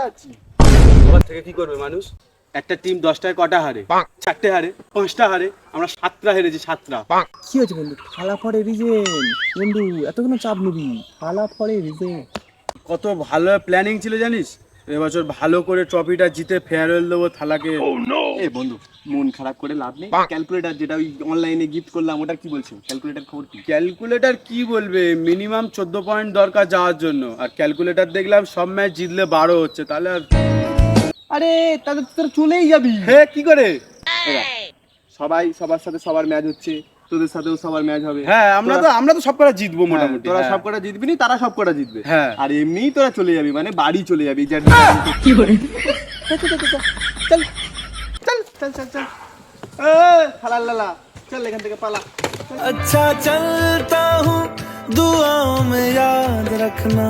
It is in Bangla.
আছি। ওর থেকে কি করবে মানুষ? একটা টিম 10টায় কটা হারে? 4টে হারে, 5টা হারে, আমরা 7টা হেরেছি, 7টা। কি হয়েছে বন্ধু? থালা ফরে রিজেন। বন্ধু এত কোনো চাপ নিবি? থালা ফরে রিজেন। কত ভালো প্ল্যানিং ছিল জানিস? এবছর ভালো করে ট্রফিটা জিতে ফেয়ারওয়েল দেবো থালাকে। এ বন্ধু, মন খারাপ করে লাভ নেই। ক্যালকুলেটর যেটা ওই অনলাইনে গিফট করলাম, ওটা কি বলছো? ক্যালকুলেটর খবর কি? ক্যালকুলেটর কি বলবে, মিনিমাম 14 পয়েন্ট দরকার যাওয়ার জন্য, আর ক্যালকুলেটর দেখলাম সব ম্যাচ জিতলে 12 হচ্ছে, তাহলে আর আরে তাদের তোর চলেই যাবি। হে কি করে? সবাই সবার সাথে সবার ম্যাচ হচ্ছে, তোদের সাথেও সবার ম্যাচ হবে। হ্যাঁ, আমরা তো সব কটা জিতবো হ্যাঁ, মোটামুটি। তোরা হ্যাঁ। সব কটা জিতবি নি, তারা সব কটা জিতবে। হ্যাঁ। আর এমনিই তোরা চলে যাবি, মানে বাড়ি চলে যাবি। চল চল চল চল। খালাল্লালা, চল এখান থেকে পালা। अच्छा चलता हूँ दुआओं में याद रखना।